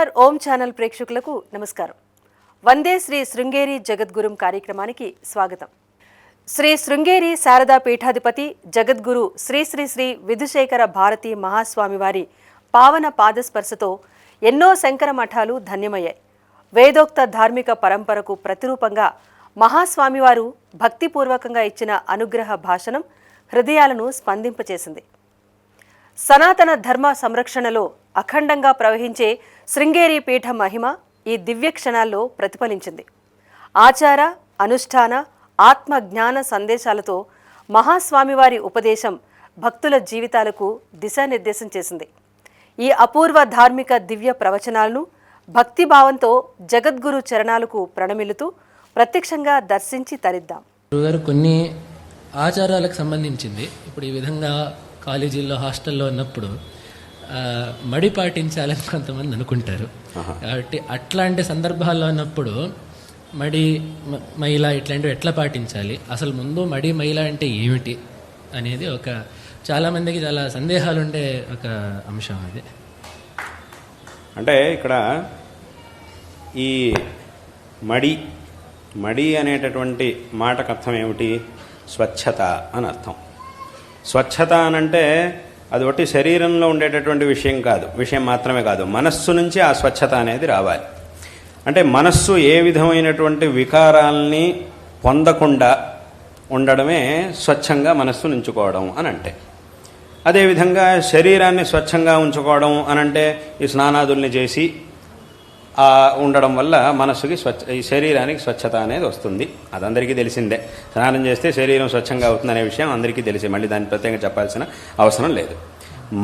Hour ఓం channel ప్రేక్షకులకు నమస్కారం. వందే శ్రీ శృంగేరి జగద్గురుం కార్యక్రమానికి స్వాగతం. శ్రీ శృంగేరి శారదా పీఠాధిపతి జగద్గురు శ్రీ శ్రీ శ్రీ విధుశేఖర భారతి మహాస్వామి వారి పావన పాదస్పర్శతో ఎన్నో శంకర మఠాలు ధన్యమయ్యాయి. వేదోక్త ధార్మిక పరంపరకు ప్రతిరూపంగా మహాస్వామివారు భక్తిపూర్వకంగా ఇచ్చిన అనుగ్రహ భాషణం హృదయాలను స్పందింపచేసింది. సనాతన ధర్మ సంరక్షణలో అఖండంగా ప్రవహించే శృంగేరి పీఠ మహిమ ఈ దివ్య క్షణాల్లో ప్రతిఫలించింది. ఆచార అనుష్ఠాన ఆత్మ జ్ఞాన సందేశాలతో మహాస్వామివారి ఉపదేశం భక్తుల జీవితాలకు దిశానిర్దేశం చేసింది. ఈ అపూర్వ ధార్మిక దివ్య ప్రవచనాలను భక్తిభావంతో జగద్గురు చరణాలకు ప్రణమిలుతూ ప్రత్యక్షంగా దర్శించి తరిద్దాం. కొన్ని ఆచారాలకు సంబంధించింది ఇప్పుడు ఈ విధంగా కాలేజీల్లో హాస్టల్లో ఉన్నప్పుడు మడి పాటించాలని కొంతమంది అనుకుంటారు. కాబట్టి అట్లాంటి సందర్భాల్లో ఉన్నప్పుడు మైల ఇట్లాంటివి ఎట్లా పాటించాలి, అసలు ముందు మైల అంటే ఏమిటి అనేది చాలామందికి చాలా సందేహాలు ఉండే ఒక అంశం అది. అంటే ఇక్కడ ఈ మడి అనేటటువంటి మాటకు అర్థం ఏమిటి? స్వచ్ఛత అని అర్థం. స్వచ్ఛత అనంటే అది ఒకటి శరీరంలో ఉండేటటువంటి విషయం మాత్రమే కాదు, మనస్సు నుంచి ఆ స్వచ్ఛత అనేది రావాలి. అంటే మనస్సు ఏ విధమైనటువంటి వికారాల్ని పొందకుండా ఉండడమే స్వచ్ఛంగా మనస్సును ఉంచుకోవడం అని అంటే. అదేవిధంగా శరీరాన్ని స్వచ్ఛంగా ఉంచుకోవడం అనంటే ఈ స్నానాదుల్ని చేసి ఉండడం వల్ల మనస్సుకి ఈ శరీరానికి స్వచ్ఛత అనేది వస్తుంది. అదందరికీ తెలిసిందే. స్నానం చేస్తే శరీరం స్వచ్ఛంగా అవుతుందనే విషయం అందరికీ తెలిసి మళ్ళీ దాన్ని ప్రత్యేకంగా చెప్పాల్సిన అవసరం లేదు.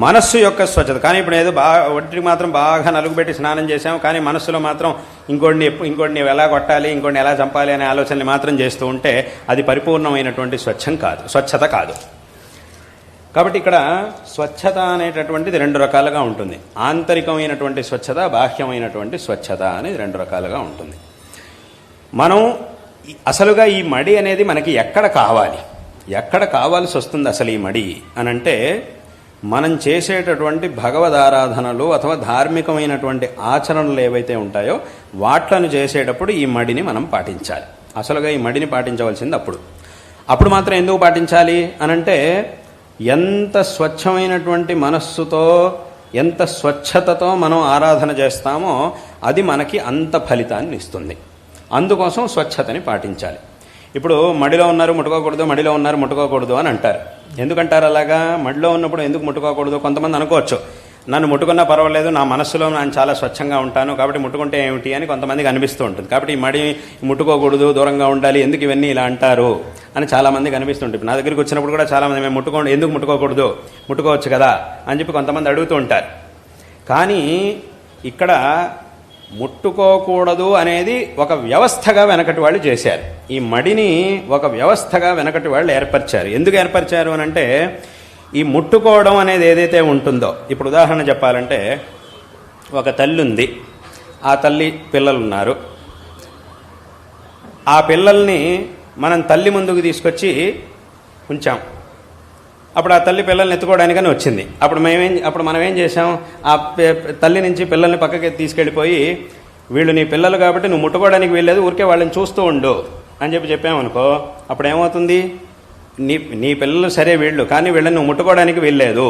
మనస్సు యొక్క స్వచ్ఛత. కానీ ఇప్పుడు ఏదో ఒంటికి మాత్రం బాగా నలుగుపెట్టి స్నానం చేసాము, కానీ మనస్సులో మాత్రం ఇంకోటిని ఎలా కొట్టాలి, ఇంకోటిని ఎలా చంపాలి అనే ఆలోచనలు మాత్రం చేస్తూ ఉంటే అది పరిపూర్ణమైనటువంటి స్వచ్ఛత కాదు. కాబట్టి ఇక్కడ స్వచ్ఛత అనేటటువంటిది రెండు రకాలుగా ఉంటుంది. ఆంతరికమైనటువంటి స్వచ్ఛత, బాహ్యమైనటువంటి స్వచ్ఛత అనేది రెండు రకాలుగా ఉంటుంది. మనం అసలుగా ఈ మడి అనేది మనకి ఎక్కడ కావాల్సి వస్తుంది అసలు ఈ మడి అనంటే, మనం చేసేటటువంటి భగవదారాధనలు అథవా ధార్మికమైనటువంటి ఆచరణలు ఏవైతే ఉంటాయో వాట్లను చేసేటప్పుడు ఈ మడిని మనం పాటించాలి. అసలుగా ఈ మడిని పాటించవలసింది అప్పుడు మాత్రం ఎందుకు పాటించాలి అనంటే, ఎంత స్వచ్ఛమైనటువంటి మనస్సుతో ఎంత స్వచ్ఛతతో మనం ఆరాధన చేస్తామో అది మనకి అంత ఫలితాన్ని ఇస్తుంది. అందుకోసం స్వచ్ఛతని పాటించాలి. ఇప్పుడు మడిలో ఉన్నారు ముట్టుకోకూడదు అని అంటారు. ఎందుకంటారు అలాగా? మడిలో ఉన్నప్పుడు ఎందుకు ముట్టుకోకూడదు? కొంతమంది అనుకోవచ్చు, నన్ను ముట్టుకున్నా పర్వాలేదు, నా మనస్సులో నేను చాలా స్వచ్ఛంగా ఉంటాను కాబట్టి ముట్టుకుంటే ఏమిటి అని కొంతమందికి అనిపిస్తూ ఉంటుంది. కాబట్టి ఈ మడి ముట్టుకోకూడదు, దూరంగా ఉండాలి, ఎందుకు ఇవన్నీ ఇలా అంటారు అని చాలామందికి అనిపిస్తుంటుంది. నా దగ్గరికి వచ్చినప్పుడు కూడా చాలామంది మేము ఎందుకు ముట్టుకోకూడదు, ముట్టుకోవచ్చు కదా అని చెప్పి కొంతమంది అడుగుతూ ఉంటారు. కానీ ఇక్కడ ముట్టుకోకూడదు అనేది ఒక వ్యవస్థగా వెనకటి వాళ్ళు చేశారు. ఈ మడిని ఒక వ్యవస్థగా వెనకటి వాళ్ళు ఏర్పరిచారు. ఎందుకు ఏర్పరిచారు అని అంటే, ఈ ముట్టుకోవడం అనేది ఏదైతే ఉంటుందో, ఇప్పుడు ఉదాహరణ చెప్పాలంటే ఒక తల్లి ఉంది, ఆ తల్లి పిల్లలున్నారు. ఆ పిల్లల్ని మనం తల్లి ముందుకు తీసుకొచ్చి ఉంచాం. అప్పుడు ఆ తల్లి పిల్లల్ని ఎత్తుకోవడానికని వచ్చింది. అప్పుడు మనం ఏం చేసాం? ఆ తల్లి నుంచి పిల్లల్ని పక్కకి తీసుకెళ్ళిపోయి, వీళ్ళు నీ పిల్లలు కాబట్టి నువ్వు ముట్టుకోవడానికి వీల్లేదు, ఊరికే వాళ్ళని చూస్తూ ఉండు అని చెప్పామనుకో, అప్పుడు ఏమవుతుంది? నీ పిల్లలు సరే వీళ్ళు, కానీ వీళ్ళని నువ్వు ముట్టుకోవడానికి వీల్లేదు,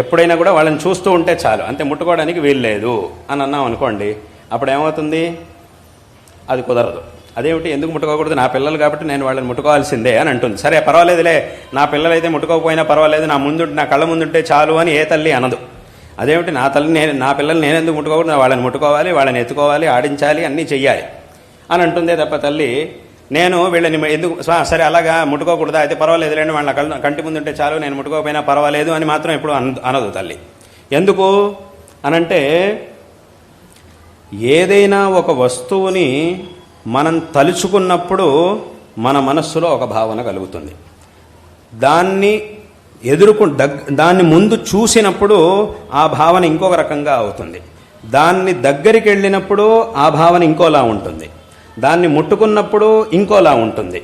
ఎప్పుడైనా కూడా వాళ్ళని చూస్తూ ఉంటే చాలు, అంతే, ముట్టుకోవడానికి వీల్లేదు అని అన్నాం అనుకోండి, అప్పుడు ఏమవుతుంది? అది కుదరదు. అదేమిటి, ఎందుకు ముట్టుకోకూడదు? నా పిల్లలు కాబట్టి నేను వాళ్ళని ముట్టుకోవాల్సిందే అని అంటుంది. సరే పర్వాలేదులే, నా పిల్లలైతే ముట్టుకోకపోయినా పర్వాలేదు, నా కళ్ళ ముందుంటే చాలు అని ఏ తల్లి అనదు. అదేమిటి, నా పిల్లలు నేనెందుకు ముట్టుకోకూడదు, వాళ్ళని ముట్టుకోవాలి, వాళ్ళని ఎత్తుకోవాలి, ఆడించాలి, అన్నీ చెయ్యాలి అని అంటుందే తప్ప తల్లి నేను వీళ్ళని ఎందుకు సరే అలాగా ముట్టుకోకూడదా, అయితే పర్వాలేదులేండి, వాళ్ళ కంటి ముందుంటే చాలు, నేను ముట్టుకోకపోయినా పర్వాలేదు అని మాత్రం ఎప్పుడు అనదు తల్లి. ఎందుకు అనంటే, ఏదైనా ఒక వస్తువుని మనం తలుచుకున్నప్పుడు మన మనస్సులో ఒక భావన కలుగుతుంది. దాన్ని ముందు చూసినప్పుడు ఆ భావన ఇంకొక రకంగా అవుతుంది. దాన్ని దగ్గరికి వెళ్ళినప్పుడు ఆ భావన ఇంకోలా ఉంటుంది. దాన్ని ముట్టుకున్నప్పుడు ఇంకోలా ఉంటుంది.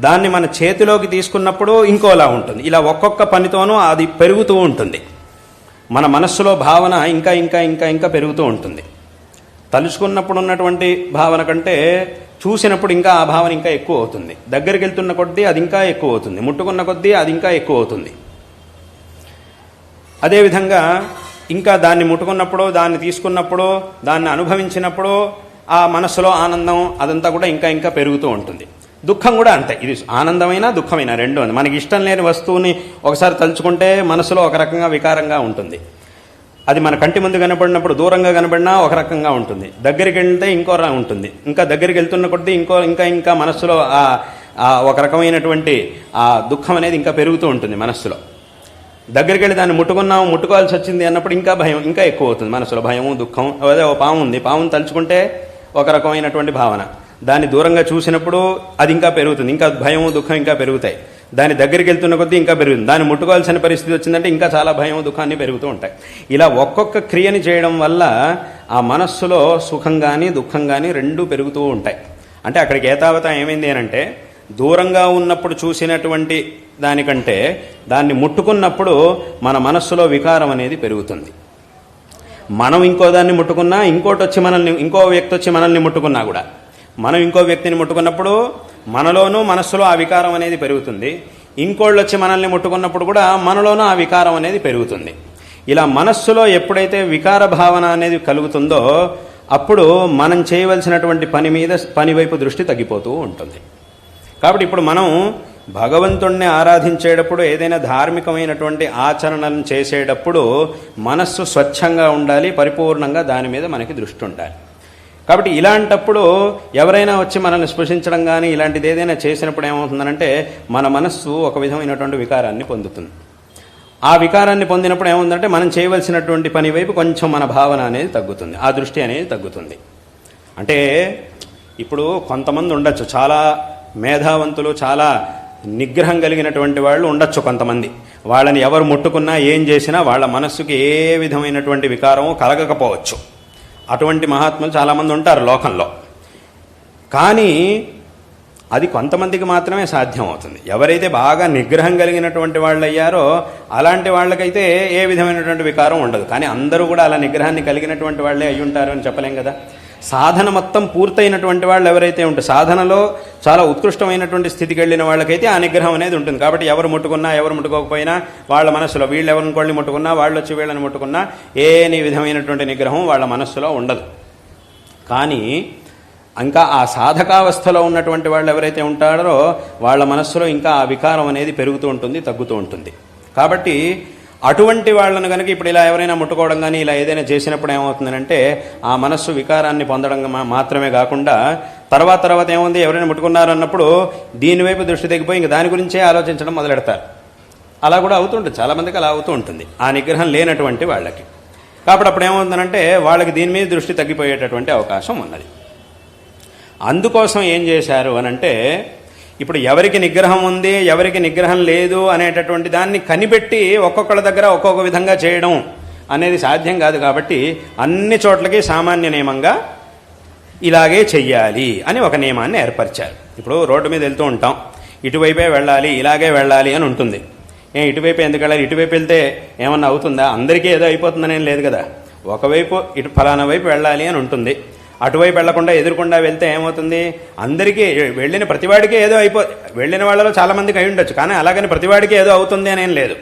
దాన్ని మన చేతిలోకి తీసుకున్నప్పుడు ఇంకోలా ఉంటుంది. ఇలా ఒక్కొక్క పనితోనూ అది పెరుగుతూ ఉంటుంది. మన మనస్సులో భావన ఇంకా ఇంకా ఇంకా ఇంకా పెరుగుతూ ఉంటుంది. తలుచుకున్నప్పుడు ఉన్నటువంటి భావన కంటే చూసినప్పుడు ఇంకా ఆ భావన ఇంకా ఎక్కువ అవుతుంది. దగ్గరికి వెళ్తున్న కొద్దీ అది ఇంకా ఎక్కువ అవుతుంది, ముట్టుకున్న కొద్దీ అది ఇంకా ఎక్కువ అవుతుంది. అదేవిధంగా ఇంకా దాన్ని ముట్టుకున్నప్పుడు, దాన్ని తీసుకున్నప్పుడు, దాన్ని అనుభవించినప్పుడు ఆ మనస్సులో ఆనందం అదంతా కూడా ఇంకా ఇంకా పెరుగుతూ ఉంటుంది. దుఃఖం కూడా అంతే. ఇది ఆనందమైనా దుఃఖమైనా రెండు ఉంది. మనకి ఇష్టం లేని వస్తువుని ఒకసారి తలుచుకుంటే మనసులో ఒక రకంగా వికారంగా ఉంటుంది. అది మన కంటి ముందు కనబడినప్పుడు, దూరంగా కనబడినా ఒక రకంగా ఉంటుంది. దగ్గరికి వెళ్తే ఇంకో రకం ఉంటుంది. ఇంకా దగ్గరికి వెళ్తున్న కొద్దీ ఇంకా మనస్సులో ఒక రకమైనటువంటి ఆ దుఃఖం అనేది ఇంకా పెరుగుతూ ఉంటుంది మనస్సులో. దగ్గరికి వెళ్ళి దాన్ని ముట్టుకోవాల్సి వచ్చింది అన్నప్పుడు ఇంకా భయం ఇంకా ఎక్కువ అవుతుంది మనసులో. భయము, దుఃఖం. అదే ఓ పాము ఉంది, పామును తలుచుకుంటే ఒక రకమైనటువంటి భావన. దాన్ని దూరంగా చూసినప్పుడు అది ఇంకా పెరుగుతుంది, ఇంకా భయము, దుఃఖం ఇంకా పెరుగుతాయి. దాని దగ్గరికి వెళ్తున్న కొద్దీ ఇంకా పెరుగుతుంది. దాన్ని ముట్టుకోవాల్సిన పరిస్థితి వచ్చిందంటే ఇంకా చాలా భయం, దుఃఖాన్ని పెరుగుతూ ఉంటాయి. ఇలా ఒక్కొక్క క్రియని చేయడం వల్ల ఆ మనస్సులో సుఖం కానీ దుఃఖం కానీ రెండూ పెరుగుతూ ఉంటాయి. అంటే అక్కడికి ఏతావత ఏమైంది అనంటే, దూరంగా ఉన్నప్పుడు చూసినటువంటి దానికంటే దాన్ని ముట్టుకున్నప్పుడు మన మనస్సులో వికారం అనేది పెరుగుతుంది. మనం ఇంకో దాన్ని ముట్టుకున్నా, ఇంకో వ్యక్తి వచ్చి మనల్ని ముట్టుకున్నా కూడా, మనం ఇంకో వ్యక్తిని ముట్టుకున్నప్పుడు మనలోనూ మనస్సులో ఆ వికారం అనేది పెరుగుతుంది. ఇంకోళ్ళు వచ్చి మనల్ని ముట్టుకున్నప్పుడు కూడా మనలోనూ ఆ వికారం అనేది పెరుగుతుంది. ఇలా మనస్సులో ఎప్పుడైతే వికార భావన అనేది కలుగుతుందో అప్పుడు మనం చేయవలసినటువంటి పని వైపు దృష్టి తగ్గిపోతూ ఉంటుంది. కాబట్టి ఇప్పుడు మనం భగవంతుణ్ణి ఆరాధించేటప్పుడు, ఏదైనా ధార్మికమైనటువంటి ఆచరణలను చేసేటప్పుడు మనస్సు స్వచ్ఛంగా ఉండాలి, పరిపూర్ణంగా దాని మీద మనకి దృష్టి ఉండాలి. కాబట్టి ఇలాంటప్పుడు ఎవరైనా వచ్చి మనల్ని స్పృశించడం కానీ ఇలాంటిది ఏదైనా చేసినప్పుడు ఏమవుతుందనంటే మన మనస్సు ఒక విధమైనటువంటి వికారాన్ని పొందుతుంది. ఆ వికారాన్ని పొందినప్పుడు ఏముందంటే మనం చేయవలసినటువంటి పని వైపు కొంచెం మన భావన అనేది తగ్గుతుంది, ఆ దృష్టి అనేది తగ్గుతుంది. అంటే ఇప్పుడు కొంతమంది ఉండొచ్చు, చాలా మేధావంతులు, చాలా నిగ్రహం కలిగినటువంటి వాళ్ళు ఉండొచ్చు కొంతమంది. వాళ్ళని ఎవరు ముట్టుకున్నా ఏం చేసినా వాళ్ళ మనస్సుకి ఏ విధమైనటువంటి వికారము కలగకపోవచ్చు. అటువంటి మహాత్ములు చాలామంది ఉంటారు లోకంలో. కానీ అది కొంతమందికి మాత్రమే సాధ్యం అవుతుంది. ఎవరైతే బాగా నిగ్రహం కలిగినటువంటి వాళ్ళు అయ్యారో అలాంటి వాళ్ళకైతే ఏ విధమైనటువంటి వికారం ఉండదు. కానీ అందరూ కూడా అలా నిగ్రహాన్ని కలిగినటువంటి వాళ్ళే అయి ఉంటారు అని చెప్పలేం కదా. సాధన మొత్తం పూర్తయినటువంటి వాళ్ళు ఎవరైతే ఉంటారు, సాధనలో చాలా ఉత్కృష్టమైనటువంటి స్థితికి వెళ్ళిన వాళ్ళకైతే ఆ నిగ్రహం అనేది ఉంటుంది. కాబట్టి ఎవరు ముట్టుకున్నా ఎవరు ముట్టుకోకపోయినా వాళ్ళ మనస్సులో, వీళ్ళు ఎవరిని ముట్టుకున్నా వాళ్ళు వచ్చి వీళ్ళని ముట్టుకున్నా ఏ విధమైనటువంటి నిగ్రహం వాళ్ళ మనస్సులో ఉండదు. కానీ ఇంకా ఆ సాధకావస్థలో ఉన్నటువంటి వాళ్ళు ఎవరైతే ఉంటారో వాళ్ళ మనస్సులో ఇంకా ఆ వికారం అనేది పెరుగుతూ ఉంటుంది, తగ్గుతూ ఉంటుంది. కాబట్టి అటువంటి వాళ్ళను కనుక ఇప్పుడు ఇలా ఎవరైనా ముట్టుకోవడం కానీ ఇలా ఏదైనా చేసినప్పుడు ఏమవుతుందంటే ఆ మనస్సు వికారాన్ని పొందడం మాత్రమే కాకుండా తర్వాత ఏముంది, ఎవరైనా ముట్టుకున్నారు అన్నప్పుడు దీనివైపు దృష్టి తగ్గిపోయి ఇంకా దాని గురించే ఆలోచించడం మొదలెడతారు. అలా కూడా అవుతుంటుంది, చాలామందికి అలా అవుతూ ఉంటుంది ఆ నిగ్రహం లేనటువంటి వాళ్ళకి. కాబట్టి అప్పుడు ఏమవుతుందంటే వాళ్ళకి దీని మీద దృష్టి తగ్గిపోయేటటువంటి అవకాశం ఉన్నది. అందుకోసం ఏం చేశారు అనంటే, ఇప్పుడు ఎవరికి నిగ్రహం ఉంది ఎవరికి నిగ్రహం లేదు అనేటటువంటి దాన్ని కనిపెట్టి ఒక్కొక్కళ్ళ దగ్గర ఒక్కొక్క విధంగా చేయడం అనేది సాధ్యం కాదు. కాబట్టి అన్ని చోట్లకి సామాన్య నియమంగా ఇలాగే చెయ్యాలి అని ఒక నియమాన్ని ఏర్పరిచారు. ఇప్పుడు రోడ్డు మీద వెళ్తూ ఉంటాం, ఇటువైపే వెళ్ళాలి, ఇలాగే వెళ్ళాలి అని ఉంటుంది. ఇటువైపు ఎందుకు వెళ్ళాలి, ఇటువైపు వెళ్తే ఏమన్నా అవుతుందా, అందరికీ ఏదో అయిపోతుందనేం లేదు కదా. ఒకవైపు ఇటు ఫలానా వైపు వెళ్ళాలి అని ఉంటుంది. అటువైపు వెళ్లకుండా ఎదురుకుండా వెళ్తే ఏమవుతుంది, అందరికీ వెళ్ళిన ప్రతివాడికి ఏదో వెళ్ళిన వాళ్ళలో చాలామందికి అయి ఉండొచ్చు, కానీ అలాగని ప్రతివాడికి ఏదో అవుతుంది అనేం లేదు.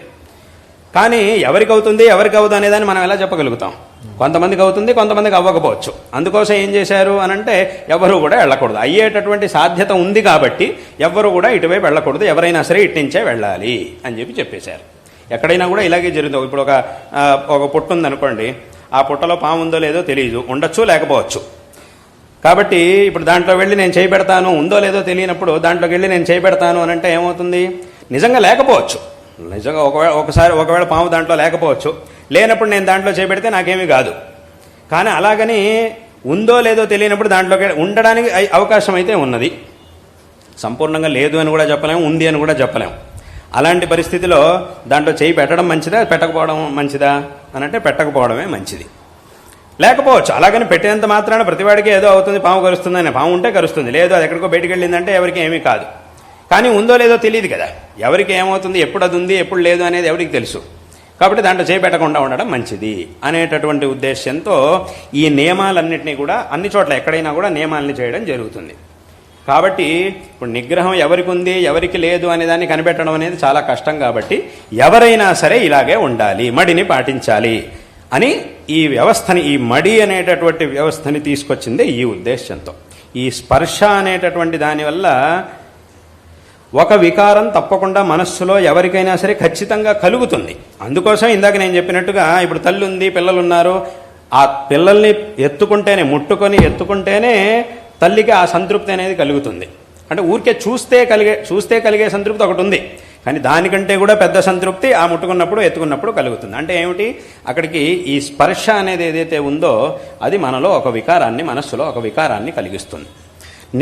కానీ ఎవరికి అవుతుంది ఎవరికి అవుతుంది అనేదాన్ని మనం ఎలా చెప్పగలుగుతాం? కొంతమందికి అవుతుంది, కొంతమందికి అవ్వకపోవచ్చు. అందుకోసం ఏం చేశారు అనంటే ఎవరు కూడా వెళ్ళకూడదు. అయ్యేటటువంటి సాధ్యత ఉంది కాబట్టి ఎవరు కూడా ఇటువైపు వెళ్ళకూడదు, ఎవరైనా సరే ఇట్టించే వెళ్ళాలి అని చెప్పేశారు. ఎక్కడైనా కూడా ఇలాగే జరుగుతుంది. ఇప్పుడు ఒక పుట్ట ఉందనుకోండి, ఆ పుట్టలో పాము ఉందో లేదో తెలియదు, ఉండొచ్చు లేకపోవచ్చు. కాబట్టి ఇప్పుడు దాంట్లో వెళ్ళి నేను చేయబెడతాను, ఉందో లేదో తెలియనప్పుడు దాంట్లోకి వెళ్ళి నేను చేయబెడతాను అని అంటే ఏమవుతుంది, నిజంగా లేకపోవచ్చు. నిజంగా ఒకవేళ పాము దాంట్లో లేకపోవచ్చు, లేనప్పుడు నేను దాంట్లో చేయబెడితే నాకేమీ కాదు. కానీ అలాగని ఉందో లేదో తెలియనప్పుడు దాంట్లోకి ఉండడానికి అవకాశం అయితే ఉన్నది. సంపూర్ణంగా లేదు అని కూడా చెప్పలేము, ఉంది అని కూడా చెప్పలేము. అలాంటి పరిస్థితిలో దాంట్లో చేయి పెట్టడం మంచిదా పెట్టకపోవడం మంచిదా అని అంటే పెట్టకపోవడమే మంచిది. లేకపోవచ్చు, అలాగని పెట్టేంత మాత్రాన ప్రతివాడికి ఏదో అవుతుంది, పాము కరుస్తుందని. పాము ఉంటే కరుస్తుంది, లేదు అది ఎక్కడికో బయటికి వెళ్ళిందంటే ఎవరికి ఏమీ కాదు. కానీ ఉందో లేదో తెలియదు కదా, ఎవరికి ఏమవుతుంది, ఎప్పుడు అది ఉంది ఎప్పుడు లేదు అనేది ఎవరికి తెలుసు. కాబట్టి దాంట్లో చేపెట్టకుండా ఉండడం మంచిది అనేటటువంటి ఉద్దేశ్యంతో ఈ నియమాలన్నింటినీ కూడా అన్ని చోట్ల ఎక్కడైనా కూడా నియమాలని చేయడం జరుగుతుంది. కాబట్టి ఇప్పుడు నిగ్రహం ఎవరికి ఉంది ఎవరికి లేదు అనే దాన్ని కనిపెట్టడం అనేది చాలా కష్టం. కాబట్టి ఎవరైనా సరే ఇలాగే ఉండాలి, మడిని పాటించాలి అని ఈ వ్యవస్థని, ఈ మడి అనేటటువంటి వ్యవస్థని తీసుకొచ్చిందే ఈ ఉద్దేశంతో. ఈ స్పర్శ అనేటటువంటి దానివల్ల ఒక వికారం తప్పకుండా మనస్సులో ఎవరికైనా సరే ఖచ్చితంగా కలుగుతుంది. అందుకోసం ఇందాక నేను చెప్పినట్టుగా ఇప్పుడు తల్లి ఉంది, పిల్లలు ఉన్నారు, ఆ పిల్లల్ని ముట్టుకొని ఎత్తుకుంటేనే తల్లికి ఆ సంతృప్తి అనేది కలుగుతుంది. అంటే ఊరికే చూస్తే కలిగే సంతృప్తి ఒకటి ఉంది, కానీ దానికంటే కూడా పెద్ద సంతృప్తి ఆ ముట్టుకున్నప్పుడు ఎత్తుకున్నప్పుడు కలుగుతుంది. అంటే ఏమిటి, అక్కడికి ఈ స్పర్శ అనేది ఏదైతే ఉందో అది మనలో ఒక వికారాన్ని, మనస్సులో ఒక వికారాన్ని కలిగిస్తుంది.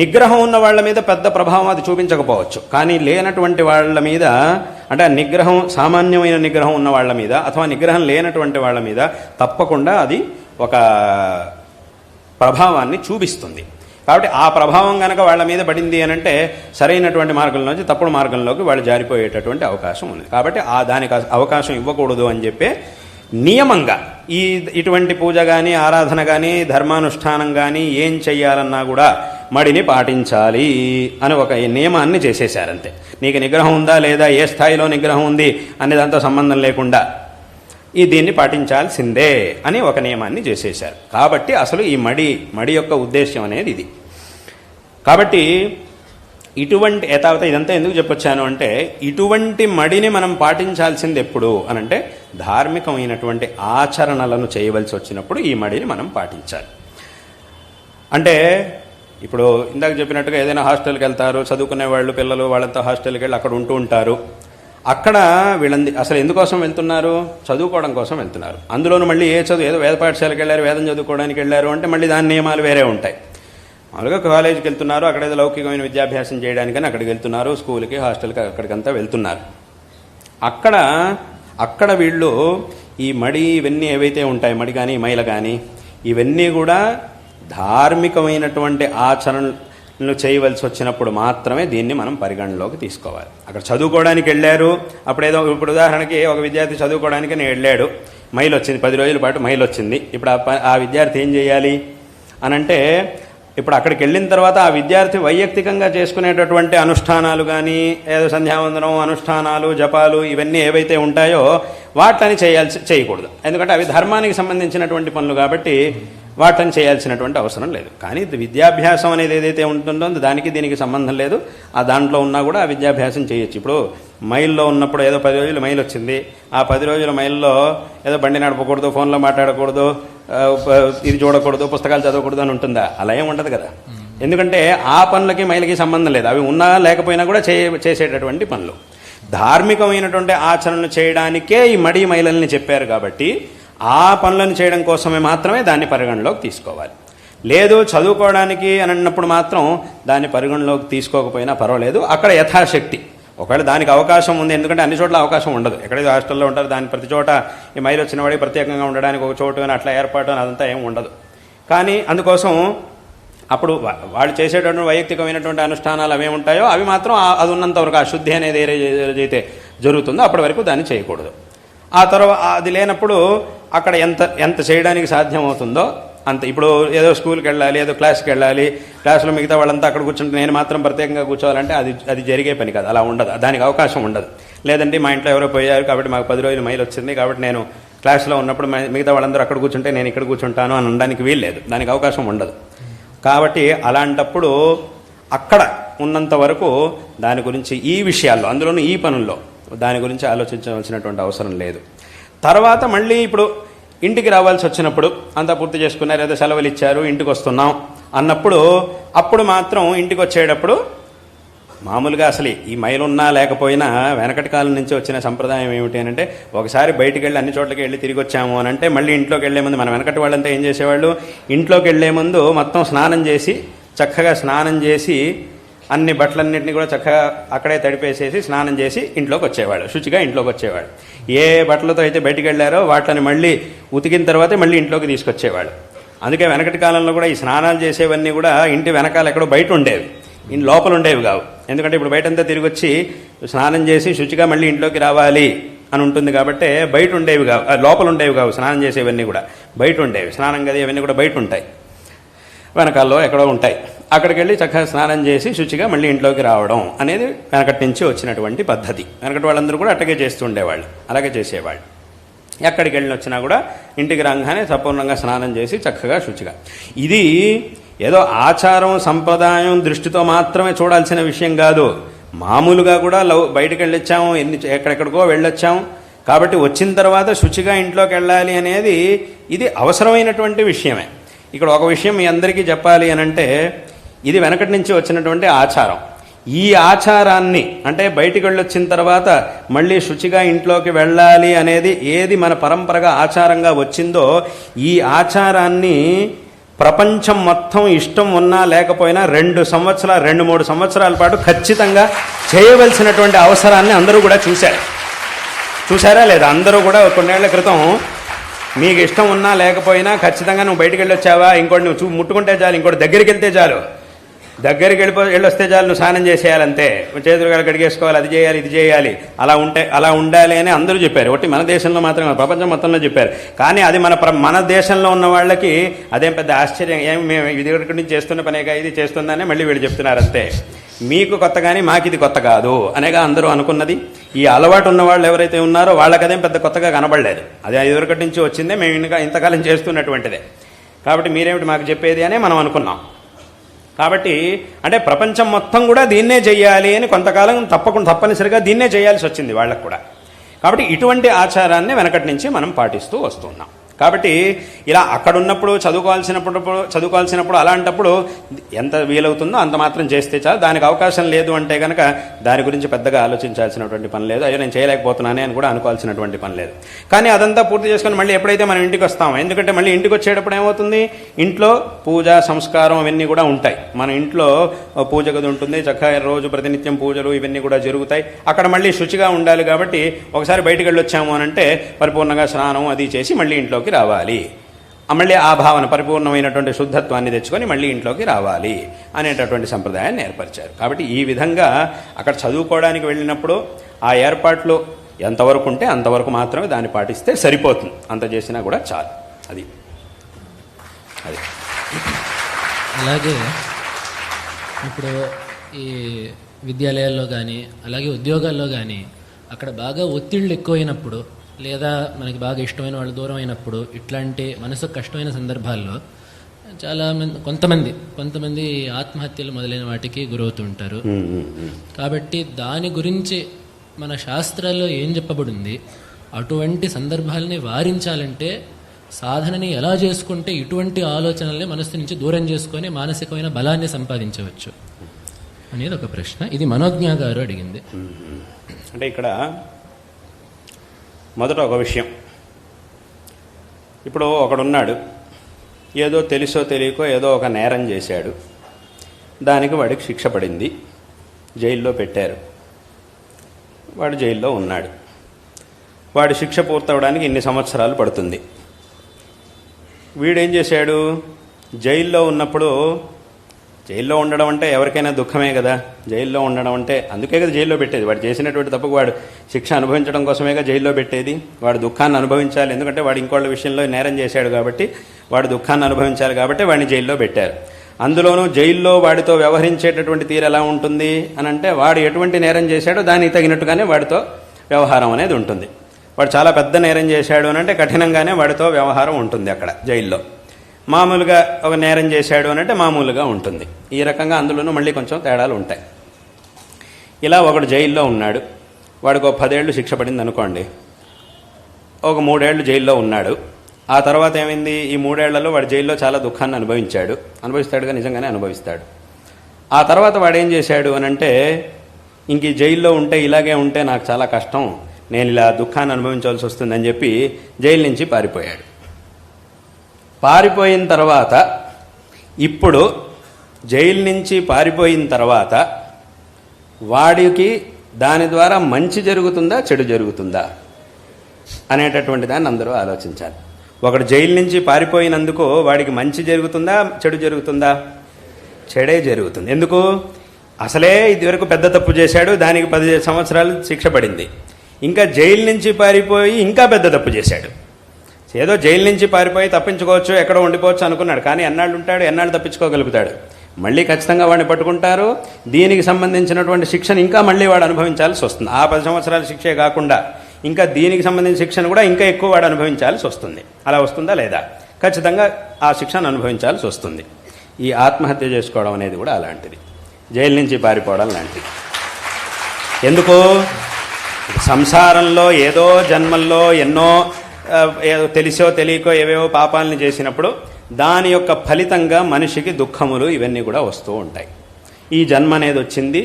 నిగ్రహం ఉన్న వాళ్ళ మీద పెద్ద ప్రభావం అది చూపించకపోవచ్చు, కానీ లేనటువంటి వాళ్ళ మీద, అంటే నిగ్రహం, సామాన్యమైన నిగ్రహం ఉన్న వాళ్ళ మీద అథవా నిగ్రహం లేనటువంటి వాళ్ళ మీద తప్పకుండా అది ఒక ప్రభావాన్ని చూపిస్తుంది. కాబట్టి ఆ ప్రభావం కనుక వాళ్ళ మీద పడింది అని అంటే సరైనటువంటి మార్గంలోంచి తప్పుడు మార్గంలోకి వాళ్ళు జారిపోయేటటువంటి అవకాశం ఉంది. కాబట్టి దానికి అవకాశం ఇవ్వకూడదు అని చెప్పి నియమంగా ఇటువంటి పూజ కానీ, ఆరాధన కానీ, ధర్మానుష్ఠానం కానీ ఏం చెయ్యాలన్నా కూడా మడిని పాటించాలి అని ఒక నియమాన్ని చేసేశారంతే. నీకు నిగ్రహం ఉందా లేదా, ఏ స్థాయిలో నిగ్రహం ఉంది అనే దాంతో సంబంధం లేకుండా దీన్ని పాటించాల్సిందే అని ఒక నియమాన్ని చేసేశారు. కాబట్టి అసలు ఈ మడి యొక్క ఉద్దేశ్యం అనేది ఇది. కాబట్టి ఇటువంటి ఇదంతా ఎందుకు చెప్పొచ్చాను అంటే, ఇటువంటి మడిని మనం పాటించాల్సింది ఎప్పుడు అనంటే ధార్మికమైనటువంటి ఆచరణలను చేయవలసి వచ్చినప్పుడు ఈ మడిని మనం పాటించాలి. అంటే ఇప్పుడు ఇందాక చెప్పినట్టుగా ఏదైనా హాస్టల్కి వెళ్తారు, చదువుకునే వాళ్ళు, పిల్లలు, వాళ్ళంతా హాస్టల్కి వెళ్ళి అక్కడ ఉంటూ ఉంటారు. అక్కడ వీళ్ళంది అసలు ఎందుకోసం వెళ్తున్నారు, చదువుకోవడం కోసం వెళ్తున్నారు. అందులోనూ మళ్ళీ ఏదో వేద పాఠశాలకు వెళ్ళారు, వేదం చదువుకోవడానికి వెళ్ళారు అంటే మళ్ళీ దాని నియమాలు వేరే ఉంటాయి. మామూలుగా కాలేజీకి వెళ్తున్నారు, అక్కడ ఏదో లౌకికమైన విద్యాభ్యాసం చేయడానికని అక్కడికి వెళ్తున్నారు, స్కూల్కి, హాస్టల్కి, అక్కడికంతా వెళ్తున్నారు. అక్కడ వీళ్ళు ఈ మడి ఇవన్నీ ఏవైతే ఉంటాయి, మడి కానీ మైల కానీ, ఇవన్నీ కూడా ధార్మికమైనటువంటి ఆచరణలు చేయవలసి వచ్చినప్పుడు మాత్రమే దీన్ని మనం పరిగణలోకి తీసుకోవాలి. అక్కడ చదువుకోవడానికి వెళ్ళారు, ఇప్పుడు ఉదాహరణకి ఒక విద్యార్థి చదువుకోవడానికి నేను వెళ్ళాడు, మైలు వచ్చింది, 10 రోజుల పాటు మైలు వచ్చింది. ఇప్పుడు ఆ విద్యార్థి ఏం చేయాలి అనంటే, ఇప్పుడు అక్కడికి వెళ్ళిన తర్వాత ఆ విద్యార్థి వైయక్తికంగా చేసుకునేటటువంటి అనుష్ఠానాలు కానీ, ఏదో సంధ్యావందనం, అనుష్ఠానాలు, జపాలు ఇవన్నీ ఏవైతే ఉంటాయో వాటిని చేయకూడదు. ఎందుకంటే అవి ధర్మానికి సంబంధించినటువంటి పనులు కాబట్టి వాటిని చేయాల్సినటువంటి అవసరం లేదు. కానీ విద్యాభ్యాసం అనేది ఏదైతే ఉంటుందో దానికి దీనికి సంబంధం లేదు. ఆ దాంట్లో ఉన్నా కూడా ఆ విద్యాభ్యాసం చేయొచ్చు. ఇప్పుడు మైల్లో ఉన్నప్పుడు ఏదో 10 రోజులు మైలు వచ్చింది, ఆ 10 రోజుల మైల్లో ఏదో బండి నడపకూడదు, ఫోన్లో మాట్లాడకూడదు, ఇది చూడకూడదు, పుస్తకాలు చదవకూడదు అని ఉంటుందా? అలా ఏం ఉండదు కదా. ఎందుకంటే ఆ పనులకి మైలకి సంబంధం లేదు. అవి ఉన్నా లేకపోయినా కూడా చేసేటటువంటి పనులు. ధార్మికమైనటువంటి ఆచరణలు చేయడానికే ఈ మడి మైలల్ని చెప్పారు కాబట్టి ఆ పనులను చేయడం కోసమే మాత్రమే దాన్ని పరిగణలోకి తీసుకోవాలి. లేదు చదువుకోవడానికి అని అన్నప్పుడు మాత్రం దాన్ని పరిగణలోకి తీసుకోకపోయినా పర్వాలేదు, అక్కడ యథాశక్తి. ఒకవేళ దానికి అవకాశం ఉంది, ఎందుకంటే అన్ని చోట్ల అవకాశం ఉండదు. ఎక్కడైతే హాస్టల్లో ఉంటారు దాని ప్రతి చోట ఈ మైలు వచ్చిన వాడికి ప్రత్యేకంగా ఉండడానికి ఒక చోటు అని అట్లా ఏర్పాటు అని అదంతా ఏమి ఉండదు. కానీ అందుకోసం అప్పుడు వాళ్ళు చేసేటటువంటి వైయక్తికమైనటువంటి అనుష్ఠానాలు అవి ఉంటాయో అవి మాత్రం అది ఉన్నంత వరకు, ఆ శుద్ధి అనేది ఏదైతే జరుగుతుందో అప్పటి వరకు దాన్ని చేయకూడదు. ఆ తర్వాత అది లేనప్పుడు అక్కడ ఎంత చేయడానికి సాధ్యం అవుతుందో అంత. ఇప్పుడు ఏదో స్కూల్కి వెళ్ళాలి, ఏదో క్లాస్కి వెళ్ళాలి, క్లాసులో మిగతా వాళ్ళంతా అక్కడ కూర్చుంటే నేను మాత్రం ప్రత్యేకంగా కూర్చోవాలంటే అది జరిగే పని కాదు, అలా ఉండదు, దానికి అవకాశం ఉండదు. లేదంటే మా ఇంట్లో ఎవరో పోయారు కాబట్టి మాకు 10 రోజులు మైలు వచ్చింది కాబట్టి నేను క్లాస్లో ఉన్నప్పుడు మిగతా వాళ్ళందరూ అక్కడ కూర్చుంటే నేను ఇక్కడ కూర్చుంటాను అని అనడానికి వీల్లేదు, దానికి అవకాశం ఉండదు. కాబట్టి అలాంటప్పుడు అక్కడ ఉన్నంత వరకు దాని గురించి ఈ విషయాల్లో, అందులోనూ ఈ పనుల్లో దాని గురించి ఆలోచించవలసినటువంటి అవసరం లేదు. తర్వాత మళ్ళీ ఇప్పుడు ఇంటికి రావాల్సి వచ్చినప్పుడు అంతా పూర్తి చేసుకున్నారు, ఏదో సెలవులు ఇచ్చారు, ఇంటికి వస్తున్నాం అన్నప్పుడు అప్పుడు మాత్రం ఇంటికి వచ్చేటప్పుడు మామూలుగా అసలు ఈ మైలున్నా లేకపోయినా వెనకటి కాలం నుంచి వచ్చిన సంప్రదాయం ఏమిటి అని అంటే, ఒకసారి బయటికి వెళ్ళి అన్ని చోట్లకి వెళ్ళి తిరిగి వచ్చాము అని అంటే మళ్ళీ ఇంట్లోకి వెళ్లే ముందు, మన వెనకటి వాళ్ళంతా ఏం చేసేవాళ్ళు, ఇంట్లోకి వెళ్లే ముందు మొత్తం చక్కగా స్నానం చేసి అన్ని బట్టలన్నింటినీ కూడా చక్కగా అక్కడే తడిపేసేసి స్నానం చేసి ఇంట్లోకి వచ్చేవాడు, శుచిగా ఇంట్లోకి వచ్చేవాడు. ఏ బట్టలతో అయితే బయటికి వెళ్ళారో వాటిని మళ్ళీ ఉతికిన తర్వాతే మళ్ళీ ఇంట్లోకి తీసుకొచ్చేవాడు. అందుకే వెనకటి కాలంలో కూడా ఈ స్నానాలు చేసేవన్నీ కూడా ఇంటి వెనకాల ఎక్కడో బయట ఉండేవి, ఇంటి లోపల ఉండేవి కావు. ఎందుకంటే ఇప్పుడు బయటంతా తిరిగి వచ్చి స్నానం చేసి శుచిగా మళ్ళీ ఇంట్లోకి రావాలి అని ఉంటుంది కాబట్టి బయట ఉండేవి కావు, లోపల ఉండేవి కావు. స్నానం చేసేవన్నీ కూడా బయట ఉండేవి. స్నానం గది అవన్నీ కూడా బయట ఉంటాయి, వెనకాల్లో ఎక్కడో ఉంటాయి. అక్కడికి వెళ్ళి చక్కగా స్నానం చేసి శుచిగా మళ్ళీ ఇంట్లోకి రావడం అనేది వెనకటి నుంచి వచ్చినటువంటి పద్ధతి. వెనకటి వాళ్ళందరూ కూడా అట్టగే చేస్తూ ఉండేవాళ్ళు, అలాగే చేసేవాళ్ళు. ఎక్కడికి వెళ్ళి వచ్చినా కూడా ఇంటికి రాగానే సంపూర్ణంగా స్నానం చేసి చక్కగా శుచిగా. ఇది ఏదో ఆచారం సంప్రదాయం దృష్టితో మాత్రమే చూడాల్సిన విషయం కాదు. మామూలుగా కూడా బయటకు వెళ్ళొచ్చాము, ఎక్కడెక్కడికో వెళ్ళొచ్చాము కాబట్టి వచ్చిన తర్వాత శుచిగా ఇంట్లోకి వెళ్ళాలి అనేది ఇది అవసరమైనటువంటి విషయమే. ఇక్కడ ఒక విషయం మీ అందరికీ చెప్పాలి అనంటే, ఇది వెనకటి నుంచి వచ్చినటువంటి ఆచారం. ఈ ఆచారాన్ని అంటే బయటికి వెళ్ళొచ్చిన తర్వాత మళ్ళీ శుచిగా ఇంట్లోకి వెళ్ళాలి అనేది ఏది మన పరంపరగా ఆచారంగా వచ్చిందో, ఈ ఆచారాన్ని ప్రపంచం మొత్తం ఇష్టం ఉన్నా లేకపోయినా 2 సంవత్సరాలు 2-3 సంవత్సరాల పాటు ఖచ్చితంగా చేయవలసినటువంటి అవసరాన్ని అందరూ కూడా చూసారా లేదా? అందరూ కూడా కొన్నేళ్ల క్రితం మీకు ఇష్టం ఉన్నా లేకపోయినా ఖచ్చితంగా నువ్వు బయటికి వెళ్ళొచ్చావా, ఇంకోటి నువ్వు ముట్టుకుంటే చాలు, ఇంకోటి దగ్గరికి వెళ్తే చాలు, దగ్గరికి వెళ్ళొస్తే చాలు, నువ్వు స్నానం చేసేయాలంతే, చేతులు కడిగేసుకోవాలి, అది చేయాలి ఇది చేయాలి, అలా ఉండాలి అని అందరూ చెప్పారు. ఒకటి మన దేశంలో మాత్రమే, ప్రపంచం మొత్తంలో చెప్పారు. కానీ అది మన దేశంలో ఉన్న వాళ్ళకి అదేం పెద్ద ఆశ్చర్యం, మేము ఇది ఇక్కడి నుంచి చేస్తున్న పనేగా, ఇది చేస్తుందనే మళ్ళీ వీళ్ళు చెప్తున్నారు అంతే. మీకు కొత్త కానీ మాకు ఇది కొత్త కాదు అనేగా అందరూ అనుకున్నది. ఈ అలవాటు ఉన్న వాళ్ళు ఎవరైతే ఉన్నారో వాళ్ళకి అదేం పెద్ద కొత్తగా కనబడలేదు. అదే ఇదివరకటి నుంచి వచ్చిందే, మేము ఇంతకాలం చేస్తున్నటువంటిదే. కాబట్టి మీరేమిటి మాకు చెప్పేది అనే మనం అనుకున్నాం. కాబట్టి అంటే ప్రపంచం మొత్తం కూడా దీన్నే చెయ్యాలి అని కొంతకాలం తప్పనిసరిగా దీన్నే చేయాల్సి వచ్చింది వాళ్ళకు కూడా. కాబట్టి ఇటువంటి ఆచారాన్ని వెనకటి నుంచి మనం పాటిస్తూ వస్తున్నాం. కాబట్టి ఇలా అక్కడున్నప్పుడు చదువుకోవాల్సినప్పుడు అలాంటప్పుడు ఎంత వీలవుతుందో అంత మాత్రం చేస్తే చాలు. దానికి అవకాశం లేదు అంటే కనుక దాని గురించి పెద్దగా ఆలోచించాల్సినటువంటి పని లేదు. అయ్యో నేను చేయలేకపోతున్నానే అని కూడా అనుకోవాల్సినటువంటి పని లేదు. కానీ అదంతా పూర్తి చేసుకొని మళ్ళీ ఎప్పుడైతే మనం ఇంటికి వస్తామో, ఎందుకంటే మళ్ళీ ఇంటికి వచ్చేటప్పుడు ఏమవుతుంది, ఇంట్లో పూజ సంస్కారం అవన్నీ కూడా ఉంటాయి. మన ఇంట్లో పూజ గది ఉంటుంది, చక్కగా రోజు ప్రతినిత్యం పూజలు ఇవన్నీ కూడా జరుగుతాయి. అక్కడ మళ్ళీ శుచిగా ఉండాలి. కాబట్టి ఒకసారి బయటికి వెళ్ళొచ్చాము అని అంటే పరిపూర్ణంగా స్నానం అది చేసి మళ్ళీ ఇంట్లోకి రావాలి. మళ్ళీ ఆ భావన పరిపూర్ణమైనటువంటి శుద్ధత్వాన్ని తెచ్చుకొని మళ్ళీ ఇంట్లోకి రావాలి అనేటటువంటి సంప్రదాయాన్ని ఏర్పరిచారు. కాబట్టి ఈ విధంగా అక్కడ చదువుకోవడానికి వెళ్ళినప్పుడు ఆ ఏర్పాట్లు ఎంతవరకు ఉంటే అంతవరకు మాత్రమే దాన్ని పాటిస్తే సరిపోతుంది. అంత చేసినా కూడా చాలు. అది అలాగే ఇప్పుడు ఈ విద్యాలయాల్లో కానీ అలాగే ఉద్యోగాల్లో కానీ అక్కడ బాగా ఒత్తిళ్ళు ఎక్కువైనప్పుడు లేదా మనకి బాగా ఇష్టమైన వాళ్ళు దూరం అయినప్పుడు ఇట్లాంటి మనసుకు కష్టమైన సందర్భాల్లో కొంతమంది ఆత్మహత్యలు మొదలైన వాటికి గురవుతుంటారు. కాబట్టి దాని గురించి మన శాస్త్రాల్లో ఏం చెప్పబడింది, అటువంటి సందర్భాలని వారించాలంటే సాధనని ఎలా చేసుకుంటే ఇటువంటి ఆలోచనల్ని మనసు నుంచి దూరం చేసుకొని మానసికమైన బలాన్ని సంపాదించవచ్చు అనేది ఒక ప్రశ్న. ఇది మనోజ్ఞ గారు అడిగింది. అంటే ఇక్కడ మొదట ఒక విషయం, ఇప్పుడు ఒకడున్నాడు, ఏదో తెలుసో తెలియకో ఏదో ఒక నేరం చేశాడు, దానికి వాడికి శిక్ష పడింది, జైల్లో పెట్టారు, వాడు జైల్లో ఉన్నాడు. వాడి శిక్ష పూర్తవడానికి ఇన్ని సంవత్సరాలు పడుతుంది. వీడేం చేశాడు, జైల్లో ఉన్నప్పుడు, జైల్లో ఉండడం అంటే ఎవరికైనా దుఃఖమే కదా, జైల్లో ఉండడం అంటే అందుకే కదా జైల్లో పెట్టేది. వాడు చేసినటువంటి తప్పుకు వాడు శిక్ష అనుభవించడం కోసమేగా జైల్లో పెట్టేది. వాడు దుఃఖాన్ని అనుభవించాలి, ఎందుకంటే వాడు ఇంకోళ్ళ విషయంలో నేరం చేశాడు కాబట్టి వాడు దుఃఖాన్ని అనుభవించాలి, కాబట్టి వాడిని జైల్లో పెట్టారు. అందులోనూ జైల్లో వాడితో వ్యవహరించేటటువంటి తీరు ఎలా ఉంటుంది అని అంటే, వాడు ఎటువంటి నేరం చేశాడో దానికి తగినట్టుగానే వాడితో వ్యవహారం అనేది ఉంటుంది. వాడు చాలా పెద్ద నేరం చేశాడు అని అంటే కఠినంగానే వాడితో వ్యవహారం ఉంటుంది అక్కడ జైల్లో. మామూలుగా ఒక నేరం చేశాడు అని అంటే మామూలుగా ఉంటుంది. ఈ రకంగా అందులోనూ మళ్ళీ కొంచెం తేడాలు ఉంటాయి. ఇలా ఒకడు జైల్లో ఉన్నాడు, వాడికి ఒక 10 ఏళ్ళు శిక్ష పడింది అనుకోండి, ఒక 3 ఏళ్ళు జైల్లో ఉన్నాడు. ఆ తర్వాత ఏమైంది, ఈ 3 ఏళ్లలో వాడు జైల్లో చాలా దుఃఖాన్ని అనుభవిస్తాడుగా, నిజంగానే అనుభవిస్తాడు. ఆ తర్వాత వాడు ఏం చేశాడు అని అంటే, ఇంక ఈ జైల్లో ఉంటే ఇలాగే ఉంటే నాకు చాలా కష్టం, నేను ఇలా దుఃఖాన్ని అనుభవించాల్సి వస్తుందని చెప్పి జైలు నుంచి పారిపోయాడు. పారిపోయిన తర్వాత ఇప్పుడు జైలు నుంచి పారిపోయిన తర్వాత వాడికి దాని ద్వారా మంచి జరుగుతుందా చెడు జరుగుతుందా అనేటటువంటి దాన్ని అందరూ ఆలోచించాలి. ఒకడు జైలు నుంచి పారిపోయినందుకు వాడికి మంచి జరుగుతుందా చెడు జరుగుతుందా? చెడే జరుగుతుంది. ఎందుకు? అసలే ఇదివరకు పెద్ద తప్పు చేశాడు, దానికి 10 సంవత్సరాలు శిక్ష పడింది. ఇంకా జైలు నుంచి పారిపోయి ఇంకా పెద్ద తప్పు చేశాడు. ఏదో జైలు నుంచి పారిపోయి తప్పించుకోవచ్చు, ఎక్కడో ఉండిపోవచ్చు అనుకున్నాడు. కానీ ఎన్నాళ్ళు ఉంటాడు, ఎన్నాళ్ళు తప్పించుకోగలుగుతాడు? మళ్ళీ ఖచ్చితంగా వాడిని పట్టుకుంటారు. దీనికి సంబంధించినటువంటి శిక్షను ఇంకా మళ్ళీ వాడు అనుభవించాల్సి వస్తుంది. ఆ 10 సంవత్సరాల శిక్షే కాకుండా ఇంకా దీనికి సంబంధించిన శిక్షను కూడా ఇంకా ఎక్కువ వాడు అనుభవించాల్సి వస్తుంది. అలా వస్తుందా లేదా? ఖచ్చితంగా ఆ శిక్షను అనుభవించాల్సి వస్తుంది. ఈ ఆత్మహత్య చేసుకోవడం అనేది కూడా అలాంటిది, జైలు నుంచి పారిపోవడం లాంటిది. ఎందుకు? సంసారంలో ఏదో జన్మల్లో ఎన్నో తెలిసో తెలియకో ఏవేవో పాపాలని చేసినప్పుడు దాని యొక్క ఫలితంగా మనిషికి దుఃఖములు ఇవన్నీ కూడా వస్తూ ఉంటాయి. ఈ జన్మ అనేది వచ్చింది,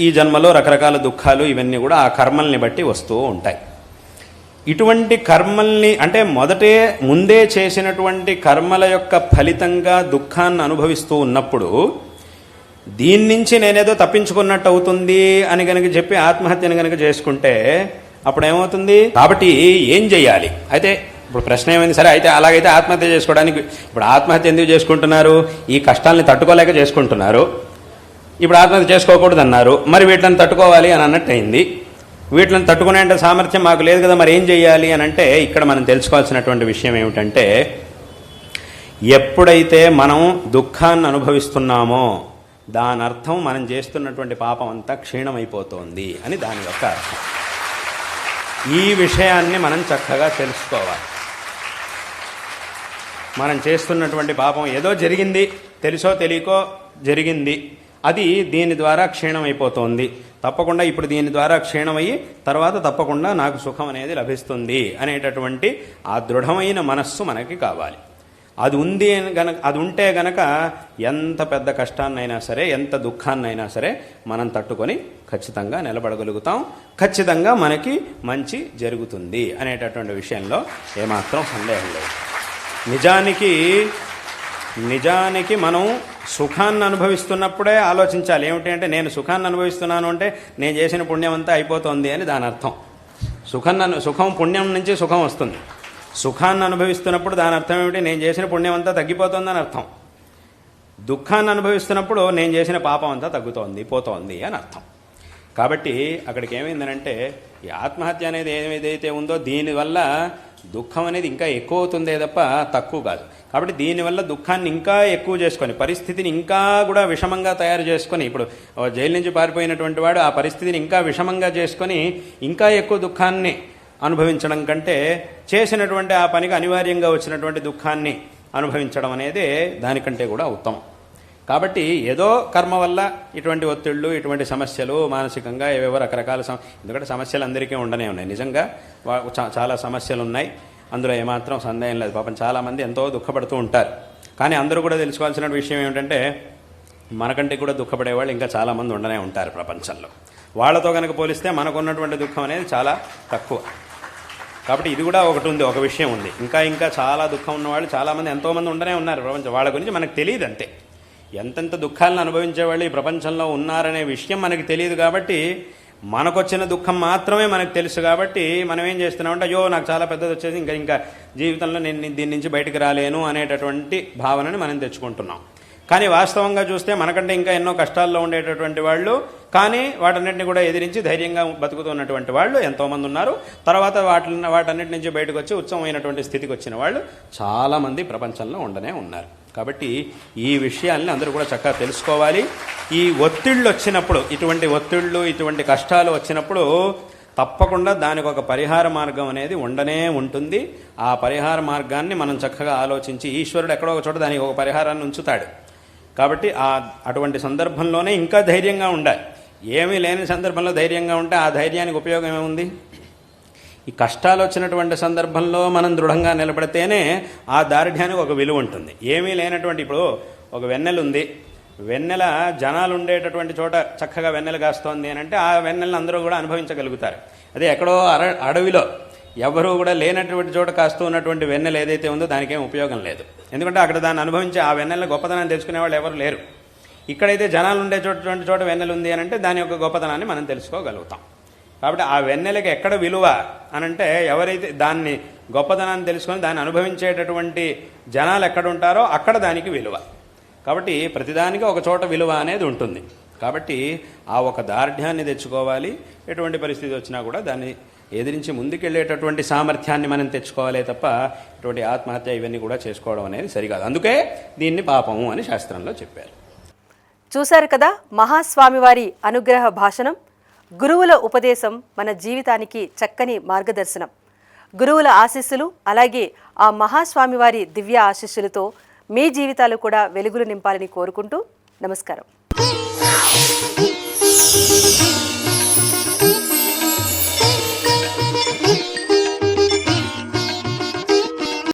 ఈ జన్మలో రకరకాల దుఃఖాలు ఇవన్నీ కూడా ఆ కర్మల్ని బట్టి వస్తూ ఉంటాయి. ఇటువంటి కర్మల్ని అంటే ముందే చేసినటువంటి కర్మల యొక్క ఫలితంగా దుఃఖాన్ని అనుభవిస్తూ ఉన్నప్పుడు దీని నుంచి నేనేదో తప్పించుకున్నట్టు అవుతుంది అని కనుక చెప్పి ఆత్మహత్యను కనుక చేసుకుంటే అప్పుడు ఏమవుతుంది? కాబట్టి ఏం చెయ్యాలి? అయితే ఇప్పుడు ప్రశ్న ఏమైంది, సరే అయితే అలాగైతే ఆత్మహత్య చేసుకోవడానికి ఇప్పుడు ఆత్మహత్య ఎందుకు చేసుకుంటున్నారు? ఈ కష్టాలని తట్టుకోలేక చేసుకుంటున్నారు. ఇప్పుడు ఆత్మహత్య చేసుకోకూడదు అన్నారు, మరి వీటిని తట్టుకోవాలి అని అన్నట్టు అయింది. వీటిని తట్టుకునే సామర్థ్యం మాకు లేదు కదా, మరి ఏం చెయ్యాలి అని అంటే ఇక్కడ మనం తెలుసుకోవాల్సినటువంటి విషయం ఏమిటంటే, ఎప్పుడైతే మనం దుఃఖాన్ని అనుభవిస్తున్నామో దాని అర్థం మనం చేస్తున్నటువంటి పాపం అంతా క్షీణమైపోతోంది అని దాని యొక్క అర్థం. ఈ విషయాన్ని మనం చక్కగా తెలుసుకోవాలి. మనం చేస్తున్నటువంటి పాపం ఏదో జరిగింది, తెలుసో తెలియకో జరిగింది, అది దీని ద్వారా క్షీణమైపోతోంది. తప్పకుండా ఇప్పుడు దీని ద్వారా క్షీణమయ్యి తర్వాత తప్పకుండా నాకు సుఖం అనేది లభిస్తుంది అనేటటువంటి ఆ దృఢమైన మనస్సు మనకి కావాలి. అది ఉంది గనక, అది ఉంటే గనక ఎంత పెద్ద కష్టాన్నైనా సరే, ఎంత దుఃఖాన్నైనా సరే మనం తట్టుకొని ఖచ్చితంగా నిలబడగలుగుతాం. ఖచ్చితంగా మనకి మంచి జరుగుతుంది అనేటటువంటి విషయంలో ఏమాత్రం సందేహం లేదు. నిజానికి మనం సుఖాన్ని అనుభవిస్తున్నప్పుడే ఆలోచించాలి. ఏమిటి అంటే, నేను సుఖాన్ని అనుభవిస్తున్నాను అంటే నేను చేసిన పుణ్యం అంతా అయిపోతుంది అని దాని అర్థం. సుఖం పుణ్యం నుంచి సుఖం వస్తుంది. సుఖాన్ని అనుభవిస్తున్నప్పుడు దాని అర్థం ఏమిటి? నేను చేసిన పుణ్యం అంతా తగ్గిపోతుందని అర్థం. దుఃఖాన్ని అనుభవిస్తున్నప్పుడు నేను చేసిన పాపం అంతా పోతోంది అని అర్థం. కాబట్టి అక్కడికి ఏమైందనంటే, ఈ ఆత్మహత్య అనేది ఏదైతే ఉందో దీనివల్ల దుఃఖం అనేది ఇంకా ఎక్కువ అవుతుందే తప్ప తక్కువ కాదు. కాబట్టి దీనివల్ల దుఃఖాన్ని ఇంకా ఎక్కువ చేసుకొని, పరిస్థితిని ఇంకా కూడా విషమంగా తయారు చేసుకొని, ఇప్పుడు జైలు నుంచి పారిపోయినటువంటి వాడు ఆ పరిస్థితిని ఇంకా విషమంగా చేసుకొని ఇంకా ఎక్కువ దుఃఖాన్ని అనుభవించడం కంటే చేసినటువంటి ఆ పనికి అనివార్యంగా వచ్చినటువంటి దుఃఖాన్ని అనుభవించడం అనేది దానికంటే కూడా ఉత్తమం. కాబట్టి ఏదో కర్మ వల్ల ఇటువంటి ఒత్తిళ్ళు, ఇటువంటి సమస్యలు, మానసికంగా ఏవేవో రకరకాల ఎందుకంటే సమస్యలు అందరికీ ఉండనే ఉన్నాయి. నిజంగా చాలా సమస్యలు ఉన్నాయి, అందులో ఏమాత్రం సందేహం లేదు. పాపం చాలామంది ఎంతో దుఃఖపడుతూ ఉంటారు. కానీ అందరూ కూడా తెలుసుకోవాల్సిన విషయం ఏమిటంటే, మనకంటే కూడా దుఃఖపడేవాళ్ళు ఇంకా చాలామంది ఉండనే ఉంటారు ప్రపంచంలో. వాళ్ళతో కనుక పోలిస్తే మనకున్నటువంటి దుఃఖం అనేది చాలా తక్కువ. కాబట్టి ఇది కూడా ఒకటి ఉంది, ఒక విషయం ఉంది. ఇంకా చాలా దుఃఖం ఉన్నవాళ్ళు చాలామంది ఎంతోమంది ఉండనే ఉన్నారు ప్రపంచం. వాళ్ళ గురించి మనకు తెలియదు అంతే. ఎంతెంత దుఃఖాలను అనుభవించే వాళ్ళు ఈ ప్రపంచంలో ఉన్నారనే విషయం మనకి తెలియదు. కాబట్టి మనకొచ్చిన దుఃఖం మాత్రమే మనకు తెలుసు. కాబట్టి మనం ఏం చేస్తున్నామంటే, అయ్యో నాకు చాలా పెద్దది వచ్చేసి ఇంకా జీవితంలో నేను దీని నుంచి బయటికి రాలేను అనేటటువంటి భావనని మనం తెచ్చుకుంటున్నాం. కానీ వాస్తవంగా చూస్తే మనకంటే ఇంకా ఎన్నో కష్టాల్లో ఉండేటటువంటి వాళ్ళు, కానీ వాటన్నిటిని కూడా ఎదిరించి ధైర్యంగా బతుకుతున్నటువంటి వాళ్ళు ఎంతోమంది ఉన్నారు. తర్వాత వాటన్నిటి నుంచి బయటకు వచ్చి ఉత్తమమైనటువంటి స్థితికి వచ్చిన వాళ్ళు చాలామంది ప్రపంచంలో ఉండనే ఉన్నారు. కాబట్టి ఈ విషయాల్ని అందరూ కూడా చక్కగా తెలుసుకోవాలి. ఈ ఒత్తిళ్ళు వచ్చినప్పుడు, ఇటువంటి ఒత్తిళ్ళు, ఇటువంటి కష్టాలు వచ్చినప్పుడు తప్పకుండా దానికి ఒక పరిహార మార్గం అనేది ఉండనే ఉంటుంది. ఆ పరిహార మార్గాన్ని మనం చక్కగా ఆలోచించి, ఈశ్వరుడు ఎక్కడో ఒక చోట దానికి ఒక పరిహారాన్ని ఉంచుతాడు. కాబట్టి అటువంటి సందర్భంలోనే ఇంకా ధైర్యంగా ఉండాలి. ఏమీ లేని సందర్భంలో ధైర్యంగా ఉంటే ఆ ధైర్యానికి ఉపయోగం ఏముంది? ఈ కష్టాలు వచ్చినటువంటి సందర్భంలో మనం దృఢంగా నిలబడితేనే ఆ దార్ఢ్యానికి ఒక విలువ ఉంటుంది. ఏమీ లేనటువంటి, ఇప్పుడు ఒక వెన్నెల ఉంది, వెన్నెల జనాలు ఉండేటటువంటి చోట చక్కగా వెన్నెల కాస్తోంది అని అంటే ఆ వెన్నెలను అందరూ కూడా అనుభవించగలుగుతారు. అదే ఎక్కడో అడవిలో ఎవరూ కూడా లేనటువంటి చోట కాస్తూ ఉన్నటువంటి వెన్నెల ఏదైతే ఉందో దానికేం ఉపయోగం లేదు. ఎందుకంటే అక్కడ దాన్ని అనుభవించి ఆ వెన్నెల గొప్పతనాన్ని తెలుసుకునే వాళ్ళు ఎవరు లేరు. ఇక్కడైతే జనాలు ఉండే చోట వెన్నెల ఉంది అని అంటే దాని యొక్క గొప్పతనాన్ని మనం తెలుసుకోగలుగుతాం. కాబట్టి ఆ వెన్నెలకి ఎక్కడ విలువ అనంటే, ఎవరైతే దాన్ని గొప్పతనాన్ని తెలుసుకొని దాన్ని అనుభవించేటటువంటి జనాలు ఎక్కడ ఉంటారో అక్కడ దానికి విలువ. కాబట్టి ప్రతిదానికి ఒక చోట విలువ అనేది ఉంటుంది. కాబట్టి ఆ ఒక దార్ఢ్యాన్ని తెచ్చుకోవాలి. ఎటువంటి పరిస్థితి వచ్చినా కూడా దాన్ని ఎదిరించి ముందుకెళ్ళేటటువంటి సామర్థ్యాన్ని మనం తెచ్చుకోవాలే తప్ప ఇటువంటి ఆత్మహత్య ఇవన్నీ కూడా చేసుకోవడం అనేది సరికాదు. అందుకే దీన్ని పాపము అని శాస్త్రంలో చెప్పారు. చూశారు కదా మహాస్వామివారి అనుగ్రహ భాషణం. గురువుల ఉపదేశం మన జీవితానికి చక్కని మార్గదర్శనం. గురువుల ఆశీస్సులు అలాగే ఆ మహాస్వామివారి దివ్య ఆశీస్సులతో మీ జీవితాలు కూడా వెలుగులు నింపాలని కోరుకుంటూ నమస్కారం.